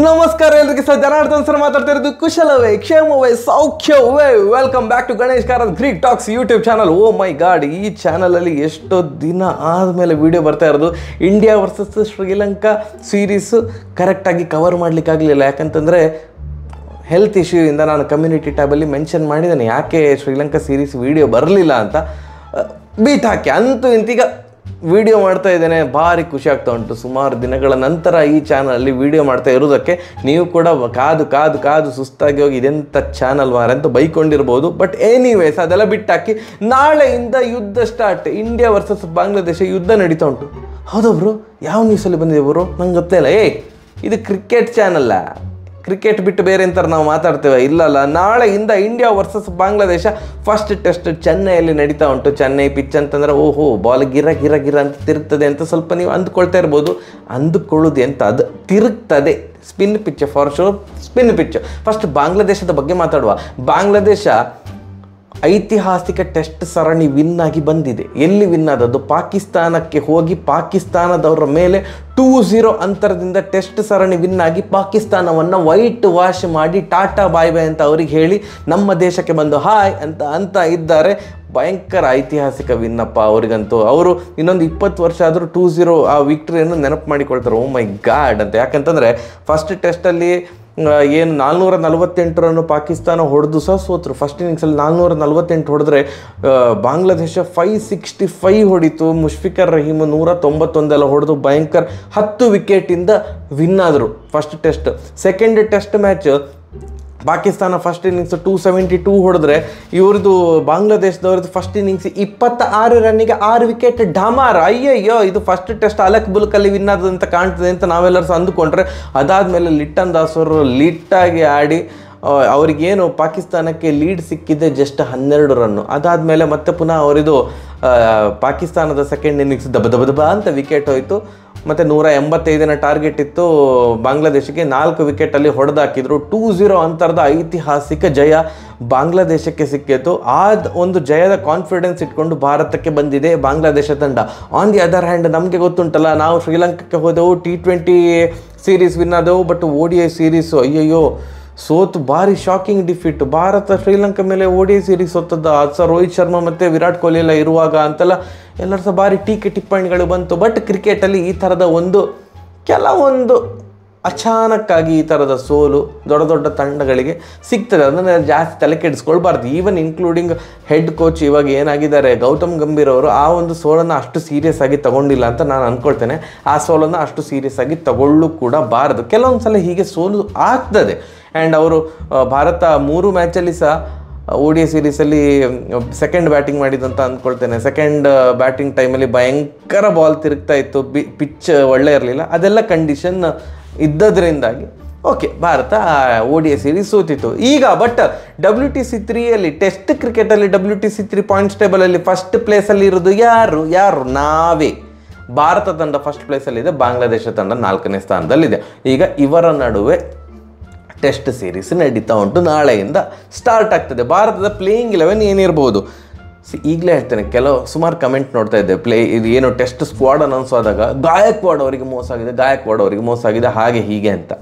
ನಮಸ್ಕಾರ ಎಲ್ಲರಿಗೂ sir Janardhan sir ಮಾತಾಡ್ತಾ ಇರೋದು ಕುಶಲವೇ ಕ್ಷೇಮವೇ ಸೌಖ್ಯವೇ welcome back to Ganesh Karad Greek talks YouTube channel. Oh my god, ಈ ಚಾನಲಲ್ಲಿ ಎಷ್ಟೋ ದಿನ ಆದಮೇಲೆ ವಿಡಿಯೋ ಬರ್ತಾ ಇರೋದು. ಇಂಡಿಯಾ ವರ್ಸಸ್ ಶ್ರೀಲಂಕಾ ಸೀರೀಸು ಕರೆಕ್ಟಾಗಿ ಕವರ್ ಮಾಡಲಿಕ್ಕಾಗಲಿಲ್ಲ. ಯಾಕಂತಂದರೆ ಹೆಲ್ತ್ ಇಶ್ಯೂ ಇಂದ ನಾನು ಕಮ್ಯುನಿಟಿ ಟ್ಯಾಬಲ್ಲಿ ಮೆನ್ಷನ್ ಮಾಡಿದ್ದೇನೆ ಯಾಕೆ ಶ್ರೀಲಂಕಾ ಸೀರೀಸ್ ವಿಡಿಯೋ ಬರಲಿಲ್ಲ ಅಂತ. ಬೀಟ್ ಹಾಕಿ ಅಂತೂ ಇಂತೀಗ ವಿಡಿಯೋ ಮಾಡ್ತಾ ಇದ್ದೇನೆ. ಭಾರಿ ಖುಷಿ ಆಗ್ತಾ ಉಂಟು. ಸುಮಾರು ದಿನಗಳ ನಂತರ ಈ ಚಾನಲಲ್ಲಿ ವಿಡಿಯೋ ಮಾಡ್ತಾ ಇರೋದಕ್ಕೆ ನೀವು ಕೂಡ ಕಾದು ಸುಸ್ತಾಗಿ ಹೋಗಿ ಇದೆಂಥ ಚಾನಲ್ ಮಾರ ಅಂತ ಬೈಕೊಂಡಿರ್ಬೋದು. ಬಟ್ ಎನಿವೇಸ್ ಅದೆಲ್ಲ ಬಿಟ್ಟಾಕಿ ನಾಳೆಯಿಂದ ಯುದ್ಧ ಸ್ಟಾರ್ಟ್. ಇಂಡಿಯಾ ವರ್ಸಸ್ ಬಾಂಗ್ಲಾದೇಶ ಯುದ್ಧ ನಡೀತಾ ಉಂಟು. ಹೌದಾ ಬ್ರೋ, ಯಾವ ನ್ಯೂಸಲ್ಲಿ ಬಂದಿದೆ ಬ್ರೋ? ನಂಗೆ ಗೊತ್ತೇ ಇಲ್ಲ. ಇದು ಕ್ರಿಕೆಟ್ ಚಾನಲ್ಲ, ಕ್ರಿಕೆಟ್ ಬಿಟ್ಟು ಬೇರೆ ಅಂತಾರೆ ನಾವು ಮಾತಾಡ್ತೇವೆ. ಇಲ್ಲಲ್ಲ, ನಾಳೆಯಿಂದ India versus Bangladesh first test ಚೆನ್ನೈಯಲ್ಲಿ ನಡೀತಾ ಉಂಟು. ಚೆನ್ನೈ ಪಿಚ್ ಅಂತಂದರೆ ಓಹೋ ಬಾಲ್ ಗಿರ ಅಂತ ತಿರುಗ್ತದೆ ಅಂತ ಸ್ವಲ್ಪ ನೀವು ಅಂದ್ಕೊಳ್ತಾ ಇರ್ಬೋದು. ಅಂದುಕೊಳ್ಳೋದು ಅಂತ ಅದು ತಿರುಗ್ತದೆ. Spin pitch, for sure spin pitch. First ಬಾಂಗ್ಲಾದೇಶದ ಬಗ್ಗೆ ಮಾತಾಡುವ. ಬಾಂಗ್ಲಾದೇಶ ಐತಿಹಾಸಿಕ ಟೆಸ್ಟ್ ಸರಣಿ ವಿನ್ ಆಗಿ ಬಂದಿದೆ. ಎಲ್ಲಿ ವಿನ್ ಆದದ್ದು? ಪಾಕಿಸ್ತಾನಕ್ಕೆ ಹೋಗಿ ಪಾಕಿಸ್ತಾನದವರ ಮೇಲೆ 2-0 ಅಂತರದಿಂದ ಟೆಸ್ಟ್ ಸರಣಿ ವಿನ್ ಆಗಿ ಪಾಕಿಸ್ತಾನವನ್ನು ವೈಟ್ ವಾಶ್ ಮಾಡಿ ಟಾಟಾ ಬಾಯ್ ಬಾಯ್ ಅಂತ ಅವ್ರಿಗೆ ಹೇಳಿ ನಮ್ಮ ದೇಶಕ್ಕೆ ಬಂದು ಹಾಯ್ ಅಂತ ಇದ್ದಾರೆ. ಭಯಂಕರ ಐತಿಹಾಸಿಕ ವಿನ್ನಪ್ಪ ಅವರಿಗಂತೂ. ಅವರು ಇನ್ನೊಂದು 20 ವರ್ಷ ಆದರೂ 2-0 ಆ ವಿಕ್ಟ್ರಿಯನ್ನು ನೆನಪು ಮಾಡಿಕೊಳ್ತಾರೆ. ಓ ಮೈ ಗಾಡ್ ಅಂತ. ಯಾಕಂತಂದರೆ ಫಸ್ಟ್ ಟೆಸ್ಟಲ್ಲಿ ಏನು 448 ರನ್ನು ಪಾಕಿಸ್ತಾನ ಹೊಡೆದು ಸಹ ಸೋತರು. ಫಸ್ಟ್ ಇನ್ನಿಂಗ್ಸಲ್ಲಿ 448 ಹೊಡೆದ್ರೆ ಬಾಂಗ್ಲಾದೇಶ 565 ಹೊಡಿತು. ಮುಷ್ಫಿಕರ್ ರಹೀಮ್ 191 ಹೊಡೆದು ಭಯಂಕರ 10 ವಿಕೆಟಿಂದ ವಿನ್ ಆದರು first test. Second test match Pakistan first innings 272 ಹೊಡೆದ್ರೆ ಇವ್ರದ್ದು ಬಾಂಗ್ಲಾದೇಶದವ್ರದ್ದು ಫಸ್ಟ್ ಇನ್ನಿಂಗ್ಸ್ 26 ರನ್ನಿಗೆ 6 ವಿಕೆಟ್ ಡಮಾರ್. ಅಯ್ಯಯ್ಯೋ, ಇದು ಫಸ್ಟ್ ಟೆಸ್ಟ್ ಅಲಕ್ ಬುಲ್ಕಲ್ಲಿ ವಿನ್ ಆದಂತ ಕಾಣ್ತದೆ ಅಂತ ನಾವೆಲ್ಲರೂ ಅಂದುಕೊಂಡ್ರೆ ಅದಾದಮೇಲೆ ಲಿಟ್ಟನ್ ದಾಸ್ ಅವರು ಲಿಟ್ಟಾಗಿ ಆಡಿ ಅವ್ರಿಗೇನು ಪಾಕಿಸ್ತಾನಕ್ಕೆ ಲೀಡ್ ಸಿಕ್ಕಿದೆ ಜಸ್ಟ್ 12 ರನ್ನು. ಅದಾದಮೇಲೆ ಮತ್ತೆ ಪುನಃ ಅವರಿದು ಪಾಕಿಸ್ತಾನದ ಸೆಕೆಂಡ್ ಇನ್ನಿಂಗ್ಸ್ ದಬ ಅಂತ ವಿಕೆಟ್ ಹೋಯಿತು. ಮತ್ತು 185ನ ಟಾರ್ಗೆಟ್ ಇತ್ತು ಬಾಂಗ್ಲಾದೇಶಕ್ಕೆ. 4 ವಿಕೆಟಲ್ಲಿ ಹೊಡೆದಾಕಿದ್ರು. 2-0 ಅಂತರದ ಐತಿಹಾಸಿಕ ಜಯ ಬಾಂಗ್ಲಾದೇಶಕ್ಕೆ ಸಿಕ್ಕಿತ್ತು. ಆ ಒಂದು ಜಯದ ಕಾನ್ಫಿಡೆನ್ಸ್ ಇಟ್ಕೊಂಡು ಭಾರತಕ್ಕೆ ಬಂದಿದೆ ಬಾಂಗ್ಲಾದೇಶ ತಂಡ. ಆನ್ ದಿ ಅದರ್ ಹ್ಯಾಂಡ್ ನಮಗೆ ಗೊತ್ತುಂಟಲ್ಲ, ನಾವು ಶ್ರೀಲಂಕಾಕ್ಕೆ ಹೋದೆವು, T20 ಸೀರೀಸ್ ವಿನ್ ಆದೆವು. ಬಟ್ ODI ಸೀರೀಸು ಅಯ್ಯಯ್ಯೋ ಸೋತು ಭಾರಿ ಶಾಕಿಂಗ್ ಡಿಫೀಟ್. ಭಾರತ ಶ್ರೀಲಂಕಾ ಮೇಲೆ ODI ಸೀರೀಸ್ ಸೋತದ್ದು ಅದು ಸಹ ರೋಹಿತ್ ಶರ್ಮಾ ಮತ್ತು ವಿರಾಟ್ ಕೊಹ್ಲಿ ಎಲ್ಲ ಇರುವಾಗ ಅಂತೆಲ್ಲ ಎಲ್ಲರೂ ಸಹ ಭಾರಿ ಟೀಕೆ ಟಿಪ್ಪಣಿಗಳು ಬಂತು. ಬಟ್ ಕ್ರಿಕೆಟಲ್ಲಿ ಈ ಥರದ ಕೆಲವೊಂದು ಅಚಾನಕ್ಕಾಗಿ ಈ ಥರದ ಸೋಲು ದೊಡ್ಡ ತಂಡಗಳಿಗೆ ಸಿಗ್ತದೆ. ಅದನ್ನು ಜಾಸ್ತಿ ತಲೆ ಕೆಡಿಸ್ಕೊಳ್ಬಾರ್ದು. ಈವನ್ ಇನ್ಕ್ಲೂಡಿಂಗ್ ಹೆಡ್ ಕೋಚ್ ಇವಾಗ ಏನಾಗಿದ್ದಾರೆ ಗೌತಮ್ ಗಂಭೀರ್ ಅವರು, ಆ ಒಂದು ಸೋಲನ್ನು ಅಷ್ಟು ಸೀರಿಯಸ್ ಆಗಿ ತಗೊಂಡಿಲ್ಲ ಅಂತ ನಾನು ಅಂದ್ಕೊಳ್ತೇನೆ. ಆ ಸೋಲನ್ನು ಅಷ್ಟು ಸೀರಿಯಸ್ ಆಗಿ ತಗೊಳ್ಳೂ ಕೂಡ ಬಾರದು. ಕೆಲವೊಂದು ಸಲ ಹೀಗೆ ಸೋಲು ಆಗ್ತದೆ. ಆ್ಯಂಡ್ ಅವರು ಭಾರತ 3 ಮ್ಯಾಚಲ್ಲಿ ಸಹ ODI ಸೀರೀಸಲ್ಲಿ ಸೆಕೆಂಡ್ ಬ್ಯಾಟಿಂಗ್ ಮಾಡಿದಂತ ಅಂದ್ಕೊಳ್ತೇನೆ. ಸೆಕೆಂಡ್ ಬ್ಯಾಟಿಂಗ್ ಟೈಮಲ್ಲಿ ಭಯಂಕರ ಬಾಲ್ ತಿರುಗ್ತಾ ಇತ್ತು, ಪಿಚ್ ಒಳ್ಳೆ ಇರಲಿಲ್ಲ. ಅದೆಲ್ಲ ಕಂಡೀಷನ್ ಇದ್ದದ್ರಿಂದಾಗಿ ಓಕೆ ಭಾರತ ODI ಸೀರೀಸ್ ಸೋತಿತ್ತು. ಈಗ ಬಟ್ WTC 3ಯಲ್ಲಿ ಟೆಸ್ಟ್ ಕ್ರಿಕೆಟಲ್ಲಿ WTC 3 ಪಾಯಿಂಟ್ಸ್ ಟೇಬಲಲ್ಲಿ ಫಸ್ಟ್ ಪ್ಲೇಸಲ್ಲಿ ಇರೋದು ಯಾರು ನಾವೇ. ಭಾರತ ತಂಡ ಫಸ್ಟ್ ಪ್ಲೇಸಲ್ಲಿದೆ, ಬಾಂಗ್ಲಾದೇಶ ತಂಡ 4ನೇ ಸ್ಥಾನದಲ್ಲಿದೆ. ಈಗ ಇವರ ನಡುವೆ ಟೆಸ್ಟ್ ಸೀರೀಸ್ ನಡೀತಾ ಉಂಟು. ನಾಳೆಯಿಂದ ಸ್ಟಾರ್ಟ್ ಆಗ್ತದೆ. ಭಾರತದ ಪ್ಲೇಯಿಂಗ್ 11 ಏನಿರ್ಬೋದು ಈಗಲೇ ಹೇಳ್ತೇನೆ. ಸುಮಾರು ಕಮೆಂಟ್ ನೋಡ್ತಾ ಇದ್ದೆ, ಇದು ಏನು ಟೆಸ್ಟ್ ಸ್ಕ್ವಾಡ್ ಅನೌನ್ಸ್ ಆದಾಗ ಗಾಯಕ್ವಾಡ್ ಅವರಿಗೆ ಮೋಸ ಆಗಿದೆ ಹಾಗೆ ಹೀಗೆ ಅಂತ.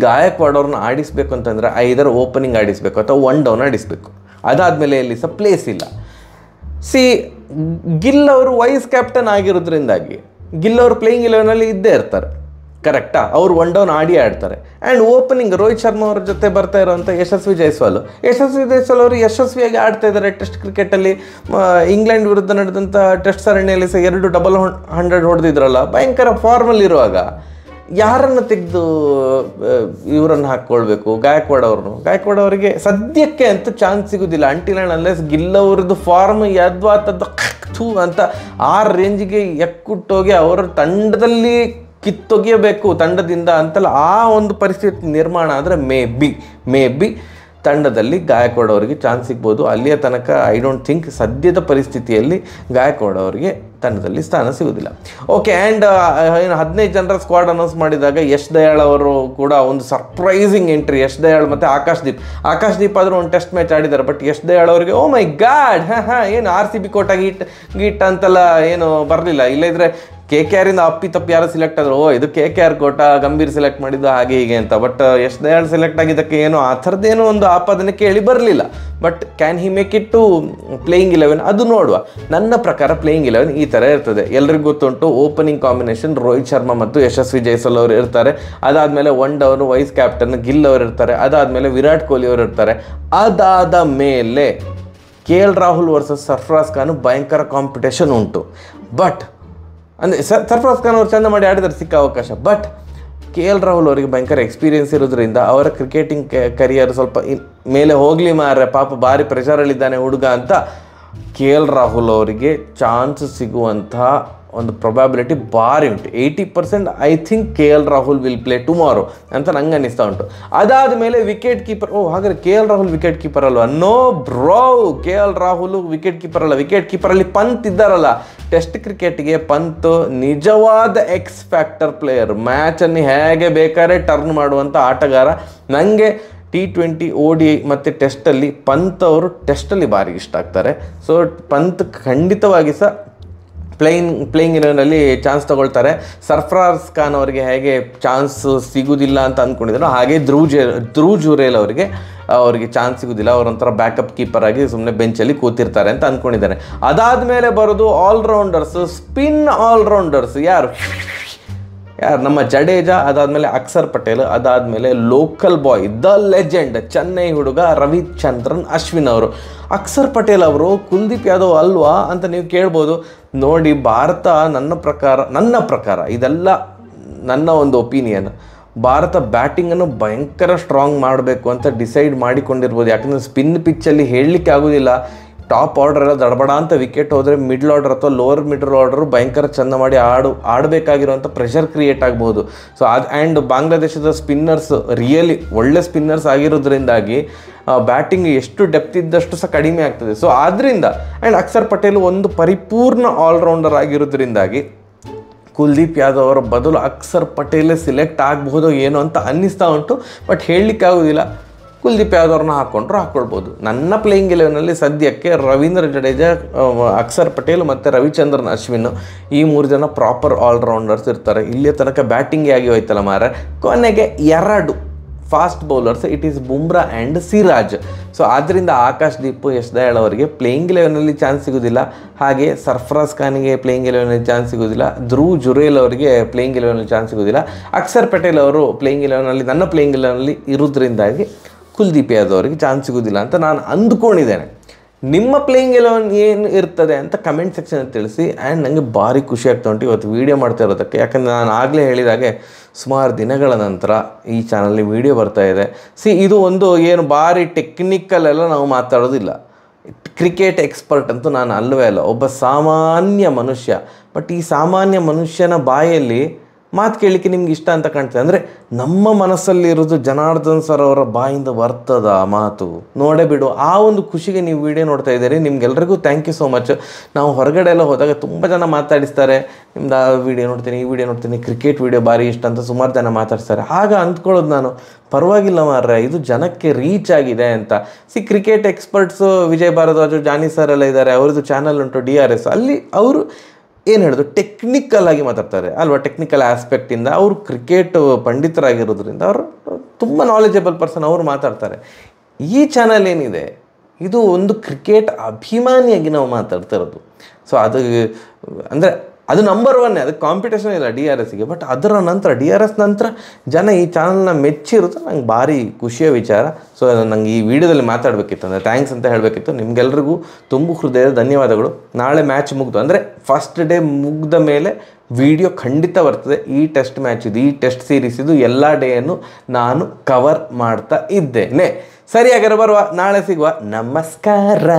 ಗಾಯಕ್ವಾಡ್ ಅವ್ರನ್ನ ಆಡಿಸ್ಬೇಕು ಅಂತಂದರೆ ಐದರ್ ಓಪನಿಂಗ್ ಆಡಿಸ್ಬೇಕು ಅಥವಾ 1 ಡೌನ್ ಆಡಿಸ್ಬೇಕು. ಅದಾದಮೇಲೆ ಎಲ್ಲಿ ಸಹ ಪ್ಲೇಸ್ ಇಲ್ಲ. ಗಿಲ್ ಅವರು ವೈಸ್ ಕ್ಯಾಪ್ಟನ್ ಆಗಿರೋದ್ರಿಂದಾಗಿ ಗಿಲ್ ಅವರು ಪ್ಲೇಯಿಂಗ್ 11ನಲ್ಲಿ ಇದ್ದೇ ಇರ್ತಾರೆ. ಕರೆಕ್ಟಾ? ಅವರು 1 ಡೌನ್ ಆಡ್ತಾರೆ. ಆ್ಯಂಡ್ ಓಪನಿಂಗ್ ರೋಹಿತ್ ಶರ್ಮಾ ಅವ್ರ ಜೊತೆ ಬರ್ತಾ ಇರೋವಂಥ ಯಶಸ್ವಿ ಜೈಸ್ವಾಲ್ ಅವರು ಯಶಸ್ವಿಯಾಗಿ ಆಡ್ತಾ ಇದ್ದಾರೆ ಟೆಸ್ಟ್ ಕ್ರಿಕೆಟಲ್ಲಿ. ಇಂಗ್ಲೆಂಡ್ ವಿರುದ್ಧ ನಡೆದಂಥ ಟೆಸ್ಟ್ ಸರಣಿಯಲ್ಲಿ ಸಹ 2 100 ಹೊಡೆದಿದ್ರಲ್ಲ. ಭಯಂಕರ ಫಾರ್ಮಲ್ಲಿ ಇರುವಾಗ ಯಾರನ್ನು ತೆಗೆದು ಇವರನ್ನು ಹಾಕ್ಕೊಳ್ಬೇಕು? ಗಾಯಕ್ವಾಡ್ ಅವರಿಗೆ ಸದ್ಯಕ್ಕೆ ಅಂತೂ ಚಾನ್ಸ್ ಸಿಗೋದಿಲ್ಲ. ಅಂಟಿಲ್ ಆ್ಯಂಡ್ ಅನ್ಲೆಸ್ ಗಿಲ್ ಅವ್ರದ್ದು ಫಾರ್ಮ್ ಯದ್ವಾತದ್ದು ಅಂತ ಆ ರೇಂಜಿಗೆ ಎಕ್ಕುಟ್ಟೋಗಿ ಅವರ ತಂಡದಲ್ಲಿ ಕಿತ್ತೊಗೆಯಬೇಕು ತಂಡದಿಂದ ಅಂತಲ್ಲ ಆ ಒಂದು ಪರಿಸ್ಥಿತಿ ನಿರ್ಮಾಣ ಆದರೆ ಮೇ ಬಿ ತಂಡದಲ್ಲಿ ಗಾಯಕ್ವಾಡ್ ಅವರಿಗೆ ಚಾನ್ಸ್ ಸಿಗ್ಬೋದು. ಅಲ್ಲಿಯ ತನಕ ಐ ಡೋಂಟ್ ಥಿಂಕ್ ಸದ್ಯದ ಪರಿಸ್ಥಿತಿಯಲ್ಲಿ ಗಾಯಕ್ವಾಡ್ ಅವರಿಗೆ ತಂಡದಲ್ಲಿ ಸ್ಥಾನ ಸಿಗೋದಿಲ್ಲ. ಓಕೆ, ಆ್ಯಂಡ್ ಏನು 15 ಜನರ ಸ್ಕ್ವಾಡ್ ಅನೌನ್ಸ್ ಮಾಡಿದಾಗ ಯಶ್ ದಯಾಳ್ ಅವರು ಕೂಡ ಒಂದು ಸರ್ಪ್ರೈಸಿಂಗ್ ಎಂಟ್ರಿ. ಯಶ್ ದಯಾಳ್ ಮತ್ತು ಆಕಾಶ್ ದೀಪ್ ಆದರೂ ಒಂದು ಟೆಸ್ಟ್ ಮ್ಯಾಚ್ ಆಡಿದ್ದಾರೆ. ಬಟ್ ಯಶ್ ದಯಾಳ್ ಅವರಿಗೆ ಓ ಮೈ ಗಾಡ್, ಏನು RCB ಕೋಟ ಗೀಟ್ ಅಂತೆಲ್ಲ ಏನು ಬರಲಿಲ್ಲ. ಇಲ್ಲದಿದ್ದರೆ KKR ಇಂದ ಅಪ್ಪಿ ಯಾರು ಸಿಲೆಕ್ಟ್ ಆದರು, ಇದು KKR ಕೋಟ, ಗಂಭೀರ್ ಸೆಲೆಕ್ಟ್ ಮಾಡಿದ್ದು ಹಾಗೆ ಹೀಗೆ ಅಂತ. ಬಟ್ ಯಶ್ ದಯಾಳ್ ಸೆಲೆಕ್ಟ್ ಆಗಿದ್ದಕ್ಕೆ ಏನೋ ಆ ಥರದ್ದೇನೋ ಒಂದು ಆಪಾದನೆ ಕೇಳಿ ಬರಲಿಲ್ಲ. But can he make it to playing 11 ಅದು ನೋಡುವ. ನನ್ನ ಪ್ರಕಾರ ಪ್ಲೇಯಿಂಗ್ 11 ಈ ಥರ ಇರ್ತದೆ. ಎಲ್ರಿಗೂ ಗೊತ್ತುಂಟು, ಓಪನಿಂಗ್ ಕಾಂಬಿನೇಷನ್ ರೋಹಿತ್ ಶರ್ಮಾ ಮತ್ತು ಯಶಸ್ವಿ ಜೈಸ್ವಾಲ್ ಅವರು ಇರ್ತಾರೆ. ಅದಾದಮೇಲೆ ಅವರು ವೈಸ್ ಕ್ಯಾಪ್ಟನ್ ಗಿಲ್ ಅವರು ಇರ್ತಾರೆ. ಅದಾದಮೇಲೆ ವಿರಾಟ್ ಕೊಹ್ಲಿ ಅವರು ಇರ್ತಾರೆ. ಅದಾದ ಮೇಲೆ KL ರಾಹುಲ್ ವರ್ಸಸ್ ಸರ್ಫರಾಜ್ ಖಾನ್ ಭಯಂಕರ ಕಾಂಪಿಟೇಷನ್ ಉಂಟು. ಬಟ್ ಅಂದರೆ ಸರ್ಫರಾಜ್ ಖಾನ್ ಅವರು ಚಂದ ಮಾಡಿ ಆಡಿದರೆ ಸಿಕ್ಕ ಅವಕಾಶ. ಬಟ್ KL ರಾಹುಲ್ ಅವರಿಗೆ ಭಯಂಕರ ಎಕ್ಸ್ಪೀರಿಯೆನ್ಸ್ ಇರೋದ್ರಿಂದ ಅವರ ಕ್ರಿಕೆಟಿಂಗ್ ಕರಿಯರ್ ಸ್ವಲ್ಪ ಮೇಲೆ ಹೋಗಲಿ ಮಾರ್ರೆ, ಪಾಪ ಭಾರಿ ಪ್ರೆಷರಲ್ಲಿದ್ದಾನೆ ಹುಡುಗ ಅಂತ KL ರಾಹುಲ್ ಅವರಿಗೆ ಚಾನ್ಸ್ ಸಿಗುವಂತಹ ಒಂದು ಪ್ರೊಬ್ಯಾಬಿಲಿಟಿ ಭಾರಿ ಉಂಟು. 80% I think KL Rahul will play tomorrow ಅಂತ ನಂಗೆ ಅನ್ನಿಸ್ತಾ ಉಂಟು. ಅದಾದ ಮೇಲೆ ವಿಕೆಟ್ ಕೀಪರ್, ಹಾಗಾದ್ರೆ KL ರಾಹುಲ್ ವಿಕೆಟ್ ಕೀಪರ್ ಅಲ್ವಾ? No bro, KL Rahul wicket keeper ಅಲ್ಲ. ವಿಕೆಟ್ ಕೀಪರಲ್ಲಿ ಪಂತ್ ಇದ್ದಾರಲ್ಲ. ಟೆಸ್ಟ್ ಕ್ರಿಕೆಟ್ಗೆ ಪಂತ್ ನಿಜವಾದ ಎಕ್ಸ್ ಫ್ಯಾಕ್ಟರ್ ಪ್ಲೇಯರ್. ಮ್ಯಾಚನ್ನು ಹೇಗೆ ಬೇಕಾದ್ರೆ ಟರ್ನ್ ಮಾಡುವಂಥ ಆಟಗಾರ. ನನಗೆ T20 ODI ಮತ್ತು ಟೆಸ್ಟಲ್ಲಿ ಪಂತ್ ಅವರು ಟೆಸ್ಟಲ್ಲಿ ಭಾರಿ ಇಷ್ಟ ಆಗ್ತಾರೆ. ಸೊ ಪಂತ್ ಖಂಡಿತವಾಗಿ ಸಹ ಪ್ಲೇಯಿಂಗ್ 11ನಲ್ಲಿ ಚಾನ್ಸ್ ತಗೊಳ್ತಾರೆ. ಸರ್ಫರಾಜ್ ಖಾನ್ ಅವರಿಗೆ ಹೇಗೆ ಚಾನ್ಸ್ ಸಿಗೋದಿಲ್ಲ ಅಂತ ಅಂದ್ಕೊಂಡಿದ್ರು, ಹಾಗೆ ಧ್ರುವ್ ಜುರೇಲ್ ಅವರಿಗೆ ಚಾನ್ಸ್ ಸಿಗೋದಿಲ್ಲ. ಅವರೊಂಥರ ಬ್ಯಾಕಪ್ ಕೀಪರ್ ಆಗಿ ಸುಮ್ಮನೆ ಬೆಂಚಲ್ಲಿ ಕೂತಿರ್ತಾರೆ ಅಂತ ಅಂದ್ಕೊಂಡಿದ್ದಾರೆ. ಅದಾದಮೇಲೆ ಬರೋದು ಆಲ್ರೌಂಡರ್ಸ್, ಸ್ಪಿನ್ ಆಲ್ರೌಂಡರ್ಸ್. ಯಾರು ನಮ್ಮ ಜಡೇಜಾ, ಅದಾದಮೇಲೆ ಅಕ್ಷರ್ ಪಟೇಲ್, ಅದಾದಮೇಲೆ local boy the legend Chennai ಹುಡುಗ ರವಿಚಂದ್ರನ್ ಅಶ್ವಿನ್ ಅವರು. ಅಕ್ಷರ್ ಪಟೇಲ್ ಅವರು ಕುಲ್ದೀಪ್ ಯಾದವ್ ಅಲ್ವಾ ಅಂತ ನೀವು ಕೇಳ್ಬೋದು. ನೋಡಿ, ಭಾರತ ನನ್ನ ಪ್ರಕಾರ ಇದೆಲ್ಲ ನನ್ನ ಒಂದು ಒಪಿನಿಯನ್. ಭಾರತ ಬ್ಯಾಟಿಂಗನ್ನು ಭಯಂಕರ ಸ್ಟ್ರಾಂಗ್ ಮಾಡಬೇಕು ಅಂತ ಡಿಸೈಡ್ ಮಾಡಿಕೊಂಡಿರ್ಬೋದು. ಯಾಕಂದರೆ ಸ್ಪಿನ್ ಪಿಚ್ಚಲ್ಲಿ ಹೇಳಲಿಕ್ಕೆ ಆಗೋದಿಲ್ಲ. ಟಾಪ್ ಆರ್ಡರ್ ಎಲ್ಲ ದಡಬಡ ಅಂತ ವಿಕೆಟ್ ಹೋದರೆ ಮಿಡ್ಲ್ ಆರ್ಡರ್ ಅಥವಾ ಲೋವರ್ ಮಿಡಲ್ ಆರ್ಡರು ಭಯಂಕರ ಚೆಂದ ಮಾಡಿ ಆಡಬೇಕಾಗಿರುವಂಥ ಪ್ರೆಷರ್ ಕ್ರಿಯೇಟ್ ಆಗ್ಬೋದು. ಸೊ ಆ್ಯಂಡ್ ಬಾಂಗ್ಲಾದೇಶದ ಸ್ಪಿನ್ನರ್ಸ್ ರಿಯಲಿ ಒಳ್ಳೆ ಸ್ಪಿನ್ನರ್ಸ್ ಆಗಿರೋದ್ರಿಂದಾಗಿ ಬ್ಯಾಟಿಂಗ್ ಎಷ್ಟು ಡೆಪ್ತ್ ಇದ್ದಷ್ಟು ಸಹ ಕಡಿಮೆ ಆಗ್ತದೆ. ಸೊ ಆದ್ದರಿಂದ ಆ್ಯಂಡ್ ಅಕ್ಷರ್ ಪಟೇಲ್ ಒಂದು ಪರಿಪೂರ್ಣ ಆಲ್ರೌಂಡರ್ ಆಗಿರೋದ್ರಿಂದಾಗಿ ಕುಲ್ದೀಪ್ ಯಾದವ್ ಅವರ ಬದಲು ಅಕ್ಷರ್ ಪಟೇಲೇ ಸಿಲೆಕ್ಟ್ ಆಗಬಹುದೋ ಏನೋ ಅಂತ ಅನ್ನಿಸ್ತಾ ಉಂಟು. ಬಟ್ ಹೇಳಲಿಕ್ಕೆ ಆಗೋದಿಲ್ಲ. ಕುಲ್ದೀಪ್ ಯಾದವ್ರನ್ನ ಹಾಕ್ಕೊಳ್ಬೋದು. ನನ್ನ ಪ್ಲೇಯಿಂಗ್ 11ನಲ್ಲಿ ಸದ್ಯಕ್ಕೆ ರವೀಂದ್ರ ಜಡೇಜಾ, ಅಕ್ಷರ್ ಪಟೇಲ್ ಮತ್ತು ರವಿಚಂದ್ರನ್ ಅಶ್ವಿನ್ ಈ 3 ಜನ ಪ್ರಾಪರ್ ಆಲ್ರೌಂಡರ್ಸ್ ಇರ್ತಾರೆ. ಇಲ್ಲಿಯ ತನಕ ಬ್ಯಾಟಿಂಗೇ ಆಗಿ ಹೋಯ್ತಲ್ಲ ಮಾರ. ಕೊನೆಗೆ 2 fast bowlers, it is Bumrah and Siraj. So ಆದ್ದರಿಂದ ಆಕಾಶ್ ದೀಪ್, ಯಶ್ ದಯಾಳ್ ಅವರಿಗೆ ಪ್ಲೇಯಿಂಗ್ 11ನಲ್ಲಿ ಚಾನ್ಸ್ ಸಿಗೋದಿಲ್ಲ. ಹಾಗೆ ಸರ್ಫರಾಜ್ ಖಾನಿಗೆ ಪ್ಲೇಯಿಂಗ್ 11ನಲ್ಲಿ ಚಾನ್ಸ್ ಸಿಗೋದಿಲ್ಲ. ಧ್ರುವ್ ಜುರೇಲ್ ಅವರಿಗೆ ಪ್ಲೇಯಿಂಗ್ 11ನಲ್ಲಿ ಚಾನ್ಸ್ ಸಿಗೋದಿಲ್ಲ. ಅಕ್ಷರ್ ಪಟೇಲ್ ಅವರು ಪ್ಲೇಯಿಂಗ್ 11ನಲ್ಲಿ ನನ್ನ ಪ್ಲೇಯಿಂಗ್ 11ನಲ್ಲಿ ಇರೋದ್ರಿಂದಾಗಿ ಕುಲ್ದೀಪ್ ಯಾದವ್ ಅವರಿಗೆ ಚಾನ್ಸ್ ಸಿಗೋದಿಲ್ಲ ಅಂತ ನಾನು ಅಂದ್ಕೊಂಡಿದ್ದೇನೆ. ನಿಮ್ಮ ಪ್ಲೇಯಿಂಗ್ 11 ಏನು ಇರ್ತದೆ ಅಂತ ಕಮೆಂಟ್ ಸೆಕ್ಷನಲ್ಲಿ ತಿಳಿಸಿ. ಆ್ಯಂಡ್ ನನಗೆ ಭಾರಿ ಖುಷಿ ಆಗ್ತಾ ಉಂಟು ಇವತ್ತು ವೀಡಿಯೋ ಮಾಡ್ತಾ ಇರೋದಕ್ಕೆ. ಯಾಕಂದರೆ ನಾನು ಆಗಲೇ ಹೇಳಿದಾಗೆ ಸುಮಾರು ದಿನಗಳ ನಂತರ ಈ ಚಾನಲ್ನಲ್ಲಿ ವೀಡಿಯೋ ಬರ್ತಾ ಇದೆ. ಇದು ಒಂದು ಏನು ಭಾರಿ ಟೆಕ್ನಿಕಲ್ ಎಲ್ಲ ನಾವು ಮಾತಾಡೋದಿಲ್ಲ. ಕ್ರಿಕೆಟ್ ಎಕ್ಸ್ಪರ್ಟ್ ಅಂತೂ ನಾನು ಅಲ್ಲವೇ ಅಲ್ಲ, ಒಬ್ಬ ಸಾಮಾನ್ಯ ಮನುಷ್ಯ. ಬಟ್ ಈ ಸಾಮಾನ್ಯ ಮನುಷ್ಯನ ಬಾಯಲ್ಲಿ ಮಾತು ಕೇಳಲಿಕ್ಕೆ ನಿಮ್ಗೆ ಇಷ್ಟ ಅಂತ ಕಾಣ್ತದೆ. ಅಂದರೆ ನಮ್ಮ ಮನಸ್ಸಲ್ಲಿರೋದು ಜನಾರ್ದನ್ ಸರ್ ಅವರ ಬಾಯಿಂದ ಬರ್ತದ ಮಾತು, ನೋಡೇ ಬಿಡು. ಆ ಒಂದು ಖುಷಿಗೆ ನೀವು ವಿಡಿಯೋ ನೋಡ್ತಾ ಇದ್ದೀರಿ. ನಿಮ್ಗೆಲ್ರಿಗೂ ಥ್ಯಾಂಕ್ ಯು ಸೋ ಮಚ್. ನಾವು ಹೊರಗಡೆ ಎಲ್ಲ ಹೋದಾಗ ತುಂಬ ಜನ ಮಾತಾಡಿಸ್ತಾರೆ, ನಿಮ್ದು ಆ ವಿಡಿಯೋ ನೋಡ್ತೀನಿ, ಈ ವಿಡಿಯೋ ನೋಡ್ತೀನಿ, ಕ್ರಿಕೆಟ್ ವಿಡಿಯೋ ಭಾರಿ ಇಷ್ಟ ಅಂತ ಸುಮಾರು ಜನ ಮಾತಾಡ್ತಾರೆ. ಆಗ ಅಂದ್ಕೊಳ್ಳೋದು ನಾನು, ಪರವಾಗಿಲ್ಲ ಮಾರ್ರೆ, ಇದು ಜನಕ್ಕೆ ರೀಚ್ ಆಗಿದೆ ಅಂತ. ಕ್ರಿಕೆಟ್ ಎಕ್ಸ್ಪರ್ಟ್ಸು ವಿಜಯ್ ಭಾರದ್ವಾಜ್, ಜಾನಿ ಸರ್ ಎಲ್ಲ ಇದ್ದಾರೆ, ಅವ್ರದ್ದು ಚಾನಲ್ ಉಂಟು DRS. ಅಲ್ಲಿ ಅವರು ಏನು ಹೇಳೋದು, ಟೆಕ್ನಿಕಲ್ ಆಗಿ ಮಾತಾಡ್ತಾರೆ ಅಲ್ವಾ. ಟೆಕ್ನಿಕಲ್ ಆಸ್ಪೆಕ್ಟಿಂದ ಅವರು ಕ್ರಿಕೆಟ್ ಪಂಡಿತರಾಗಿರೋದ್ರಿಂದ ಅವರು ತುಂಬ ನಾಲೆಜಬಲ್ ಪರ್ಸನ್, ಅವರು ಮಾತಾಡ್ತಾರೆ. ಈ ಚಾನಲ್ ಏನಿದೆ ಇದು ಒಂದು ಕ್ರಿಕೆಟ್ ಅಭಿಮಾನಿಯಾಗಿ ನಾವು ಮಾತಾಡ್ತಾ ಇರೋದು. ಸೊ ಅದು ಅಂದರೆ ಅದು ನಂಬರ್ 1, ಅದಕ್ಕೆ ಕಾಂಪಿಟೇಷನ್ ಇಲ್ಲ DRSಗೆ. ಬಟ್ ಅದರ ನಂತರ DRS ನಂತರ ಜನ ಈ ಚಾನಲ್ನ ಮೆಚ್ಚಿರುತ್ತೆ. ನಂಗೆ ಭಾರಿ ಖುಷಿಯ ವಿಚಾರ. ಸೊ ನಂಗೆ ಈ ವಿಡಿಯೋದಲ್ಲಿ ಮಾತಾಡಬೇಕಿತ್ತು, ಅಂದರೆ ಥ್ಯಾಂಕ್ಸ್ ಅಂತ ಹೇಳಬೇಕಿತ್ತು. ನಿಮಗೆಲ್ರಿಗೂ ತುಂಬ ಹೃದಯದ ಧನ್ಯವಾದಗಳು. ನಾಳೆ ಮ್ಯಾಚ್ ಮುಗ್ದು, ಅಂದರೆ ಫಸ್ಟ್ ಡೇ ಮುಗ್ದ ಮೇಲೆ ವಿಡಿಯೋ ಖಂಡಿತ ಬರ್ತದೆ. ಈ ಟೆಸ್ಟ್ ಮ್ಯಾಚ್ ಇದು, ಈ ಟೆಸ್ಟ್ ಸೀರೀಸ್ ಇದು, ಎಲ್ಲ ಡೇಯನ್ನು ನಾನು ಕವರ್ ಮಾಡ್ತಾ ಇದ್ದೇನೆ. ಸರಿ, ಹಾಗಾದ್ರೆ ಬರುವ, ನಾಳೆ ಸಿಗುವ. ನಮಸ್ಕಾರ.